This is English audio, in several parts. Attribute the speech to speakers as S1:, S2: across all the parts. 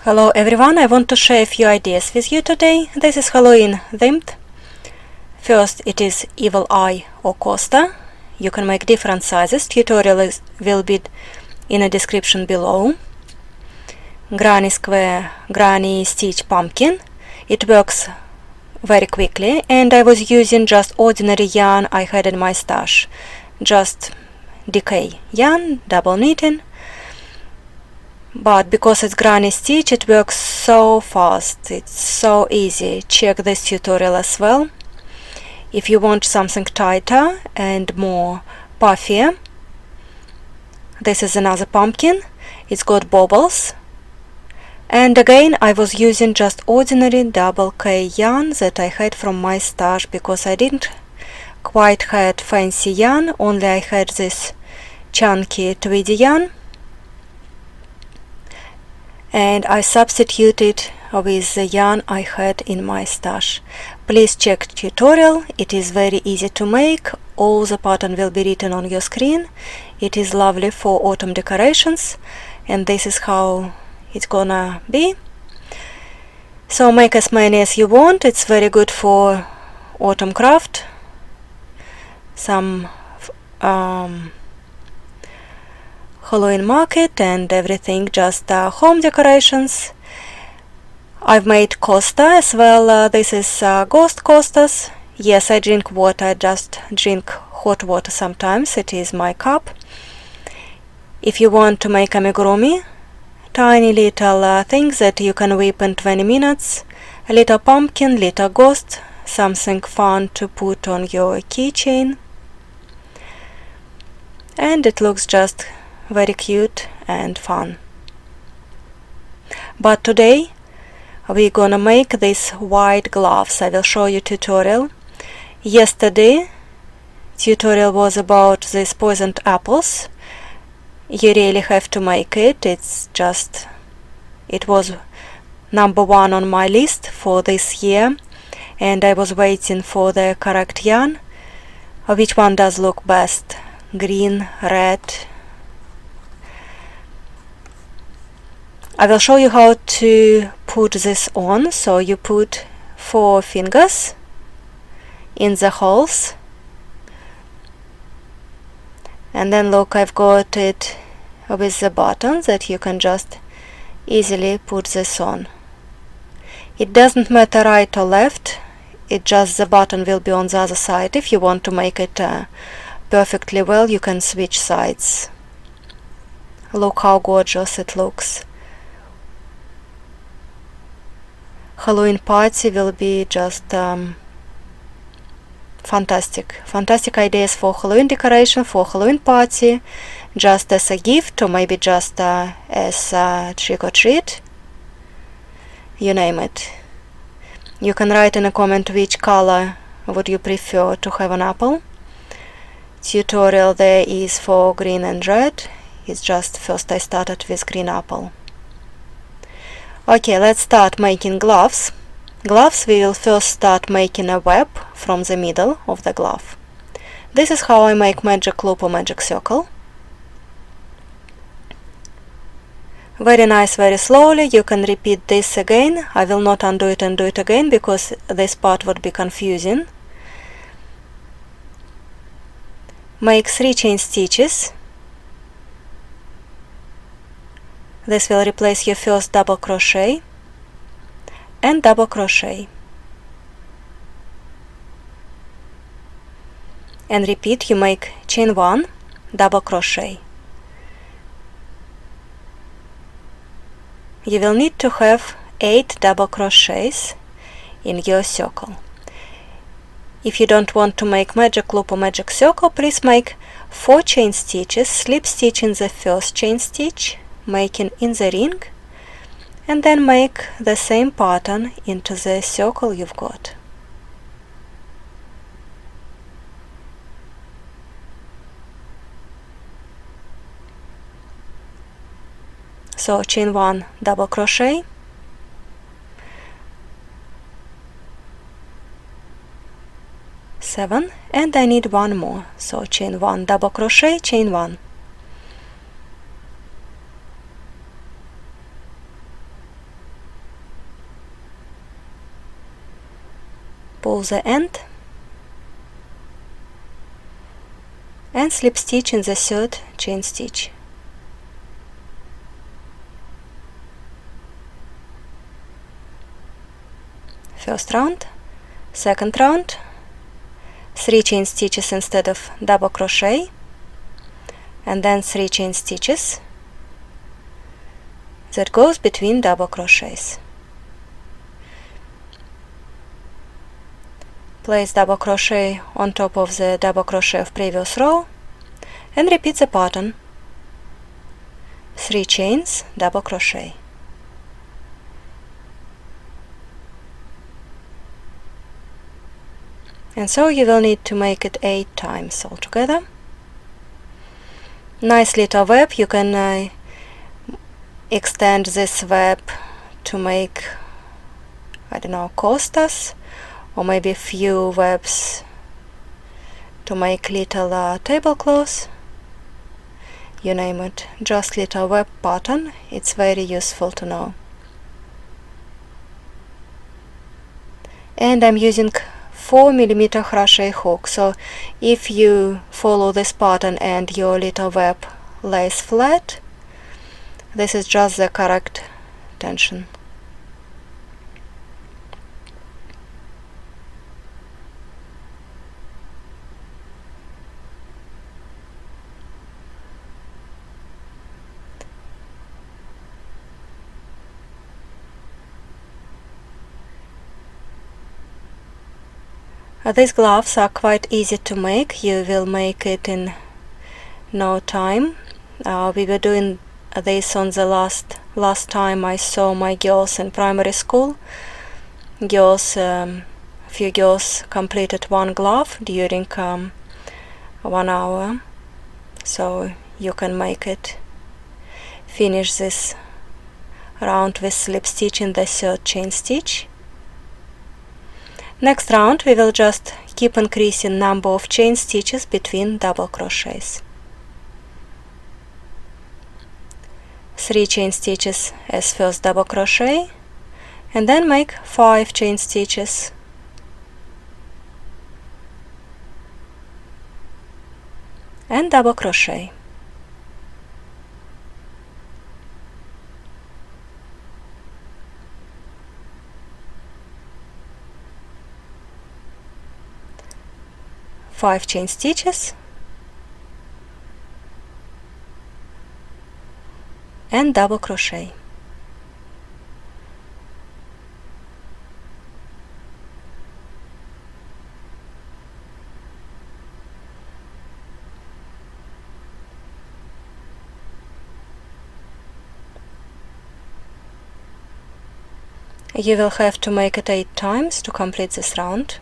S1: Hello everyone, I want to share a few ideas with you today. This is Halloween themed. First, it is Evil Eye or Costa. You can make different sizes. Tutorial will be in a description below. Granny Square, Granny Stitch Pumpkin. It works very quickly, and I was using just ordinary yarn I had in my stash. Just decay yarn, double knitting. But because it's Granny Stitch, it works so fast, it's so easy. Check this tutorial as well. If you want something tighter and more puffier, this is another pumpkin. It's got bobbles. And again, I was using just ordinary double K yarn that I had from my stash, because I didn't quite had fancy yarn, only I had this chunky tweedy yarn. And I substituted with the yarn I had in my stash. Please check tutorial, it is very easy to make. All the pattern will be written on your screen. It is lovely for autumn decorations, and this is how it's gonna be. So make as many as you want. It's very good for autumn craft. Some Halloween market and everything, just home decorations. I've made Costa as well. This is Ghost Costas. Yes, I drink water. I just drink hot water sometimes. It is my cup. If you want to make amigurumi, tiny little things that you can whip in 20 minutes, a little pumpkin, little ghost, something fun to put on your keychain, and it looks just very cute and fun. But today we're gonna make these white gloves. I will show you tutorial. Yesterday tutorial was about these poisoned apples. You really have to make it. It was number one on my list for this year, and I was waiting for the correct yarn. Which one does look best? Green, red? I will show you how to put this on. So you put 4 fingers in the holes, and then look, I've got it with the button that you can just easily put this on. It doesn't matter right or left, it just the button will be on the other side. If you want to make it perfectly well, you can switch sides. Look how gorgeous it looks. Halloween party will be just fantastic ideas for Halloween decoration, for Halloween party, just as a gift, or maybe just as a trick or treat, you name it. You can write in a comment which color would you prefer to have an apple. Tutorial there is for green and red. It's just first I started with green apple. Okay, let's start making gloves. Gloves, we will first start making a web from the middle of the glove. This is how I make magic loop or magic circle. Very nice, very slowly. You can repeat this again. I will not undo it and do it again, because this part would be confusing. Make 3 chain stitches. This will replace your first double crochet and double crochet. And repeat, you make chain 1, double crochet. You will need to have 8 double crochets in your circle. If you don't want to make magic loop or magic circle, please make 4 chain stitches, slip stitch in the first chain stitch, making in the ring, and then make the same pattern into the circle you've got. So chain 1, double crochet, seven, and I need one more, so chain 1, double crochet, chain 1. pull the end and slip stitch in the third chain stitch. First round, second round, 3 chain stitches instead of double crochet, and then 3 chain stitches that goes between double crochets. Place double crochet on top of the double crochet of previous row and repeat the pattern. 3 chains, double crochet. And so you will need to make it 8 times altogether. Nice little web. You can extend this web to make, I don't know, costas, or maybe a few webs to make little tablecloths. You name it, just little web pattern. It's very useful to know. And I'm using 4mm crochet hook, so if you follow this pattern and your little web lays flat, this is just the correct tension. These gloves are quite easy to make. You will make it in no time. We were doing this on the last time I saw my girls in primary school. A few girls completed one glove during 1 hour. So you can make it. Finish this round with slip stitch in the third chain stitch. Next round we will just keep increasing number of chain stitches between double crochets. 3 chain stitches as first double crochet, and then make 5 chain stitches. And double crochet. Five chain stitches and double crochet. You will have to make it 8 times to complete this round.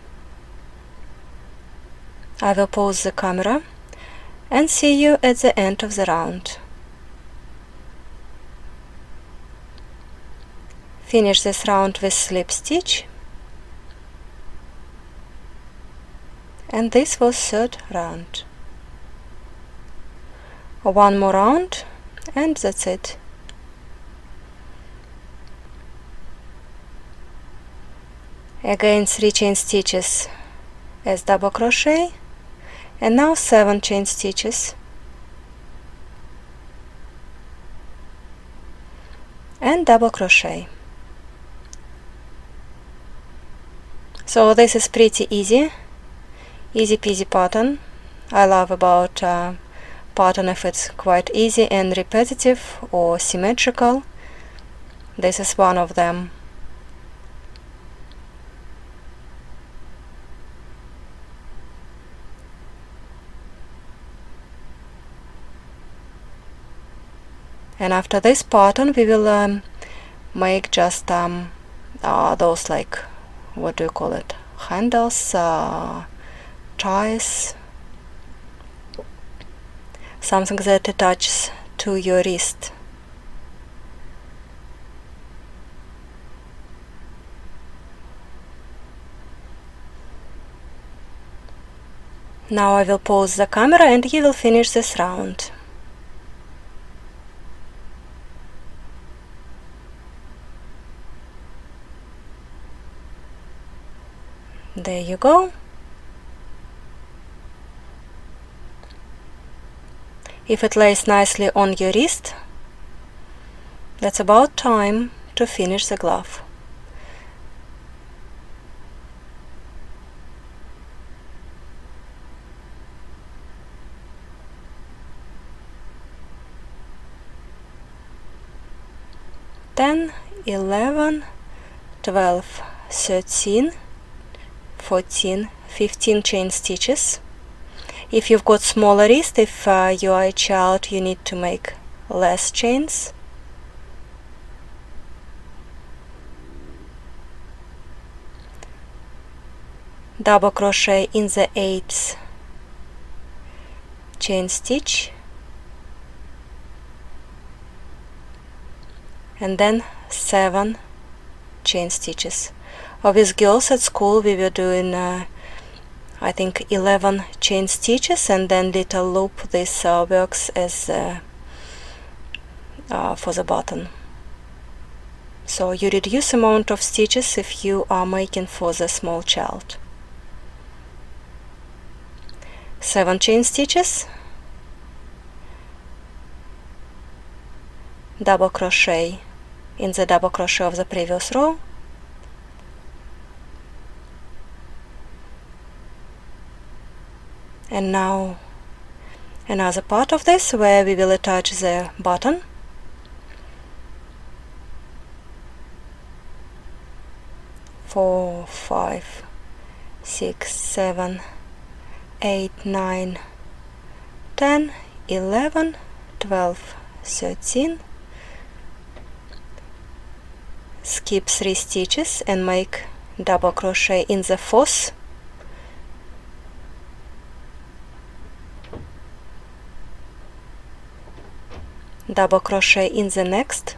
S1: I will pause the camera and see you at the end of the round. Finish this round with slip stitch, and this was third round. One more round and that's it. Again 3 chain stitches as double crochet, and now 7 chain stitches and double crochet. So this is pretty easy peasy pattern. I love about pattern if it's quite easy and repetitive or symmetrical. This is one of them. And after this pattern we will make just those, like, what do you call it, handles, ties, something that attaches to your wrist. Now I will pause the camera and you will finish this round. There you go. If it lays nicely on your wrist, that's about time to finish the glove. Then 11, 12, 13, 14, 15 chain stitches. If you've got smaller wrist, if you are a child, you need to make less chains. Double crochet in the 8th chain stitch, and then 7 chain stitches. With girls at school we were doing I think 11 chain stitches, and then little loop. This works as for the button. So you reduce amount of stitches if you are making for the small child. 7 chain stitches, double crochet in the double crochet of the previous row, and now another part of this where we will attach the button. Four, 5, 6, 7, 8, 9, 10, 11, 12, 13. Skip 3 stitches and make double crochet in the 4th, double crochet in the next,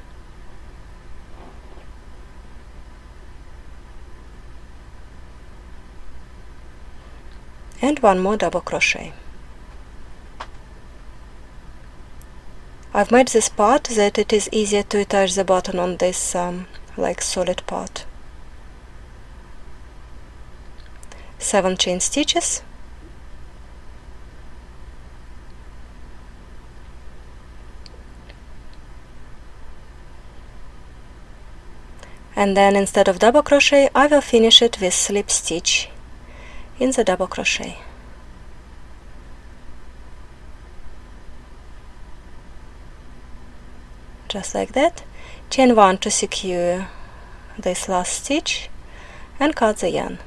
S1: and 1 more double crochet. I've made this part that it is easier to attach the button on this like solid part. 7 chain stitches, and then instead of double crochet I will finish it with slip stitch in the double crochet. Just like that. Chain 1 to secure this last stitch and cut the yarn.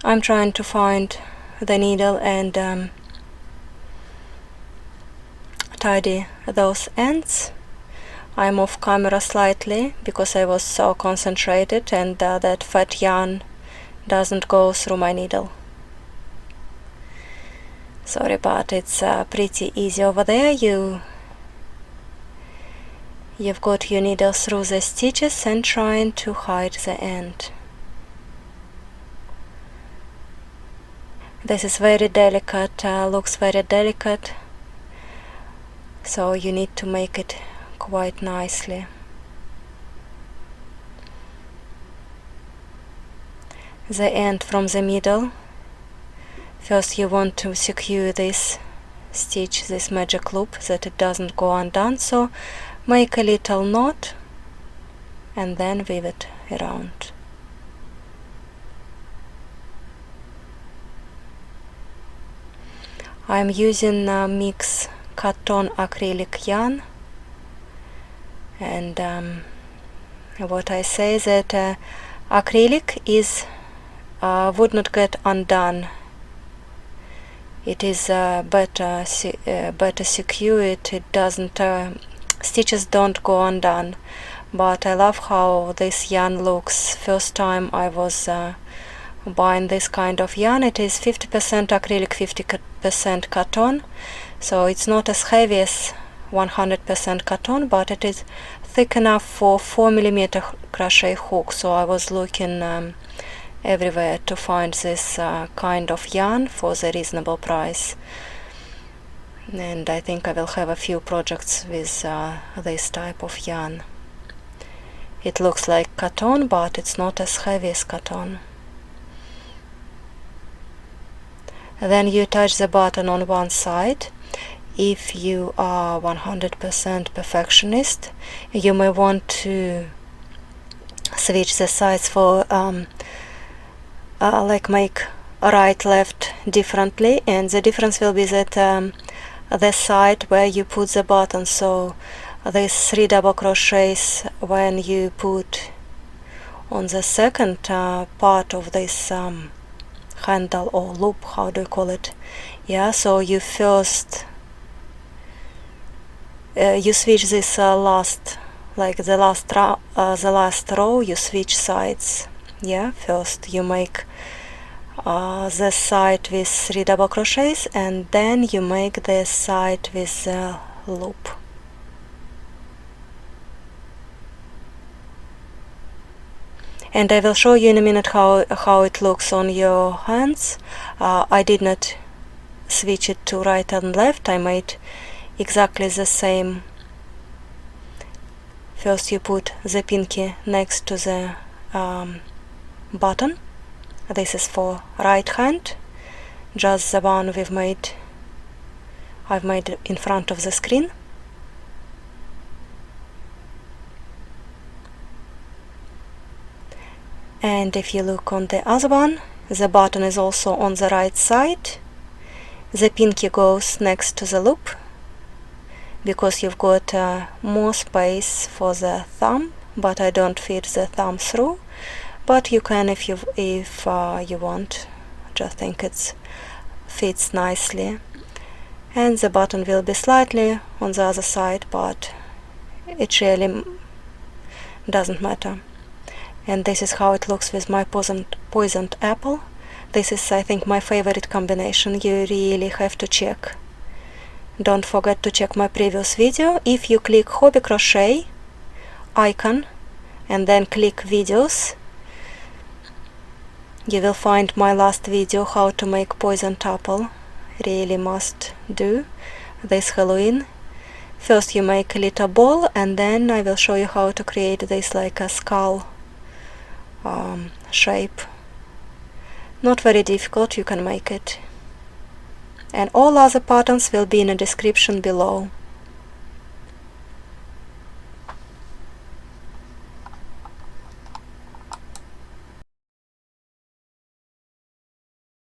S1: I'm trying to find the needle and tidy those ends. I'm off camera slightly because I was so concentrated, and that fat yarn doesn't go through my needle. Sorry, but it's pretty easy over there. You've got your needle through the stitches and trying to hide the end. This is very delicate, looks very delicate, so you need to make it quite nicely. The end from the middle. First you want to secure this stitch, this magic loop, that it doesn't go undone, so make a little knot and then weave it around. I'm using mix cotton acrylic yarn, and what I say that acrylic is would not get undone. It is better secure. It doesn't stitches don't go undone. But I love how this yarn looks. First time I was buying this kind of yarn. It is 50% acrylic, 50% cotton, so it's not as heavy as 100% cotton, but it is thick enough for 4mm crochet hook, so I was looking everywhere to find this kind of yarn for the reasonable price. And I think I will have a few projects with this type of yarn. It looks like cotton, but it's not as heavy as cotton. Then you attach the button on one side. If you are 100% perfectionist, you may want to switch the sides for like make right left differently, and the difference will be that the side where you put the button, so these 3 double crochets when you put on the second part of this handle or loop, how do you call it? Yeah, so you first you switch this last, like the last row, you switch sides. Yeah, first you make the side with 3 double crochets, and then you make the side with the loop. And I will show you in a minute how it looks on your hands. I did not switch it to right and left. I made exactly the same. First you put the pinky next to the button. This is for right hand, just the one I've made in front of the screen. And if you look on the other one, the button is also on the right side. The pinky goes next to the loop, because you've got more space for the thumb, but I don't fit the thumb through. But you can if you want. Just think it fits nicely. And the button will be slightly on the other side, but it really doesn't matter. And this is how it looks with my poisoned apple. This is, I think, my favorite combination. You really have to check. Don't forget to check my previous video. If you click Hobbi Crochet icon and then click videos, you will find my last video how to make poisoned apple. Really must do this Halloween. First you make a little ball, and then I will show you how to create this like a skull shape. Not very difficult, you can make it. And all other patterns will be in the description below.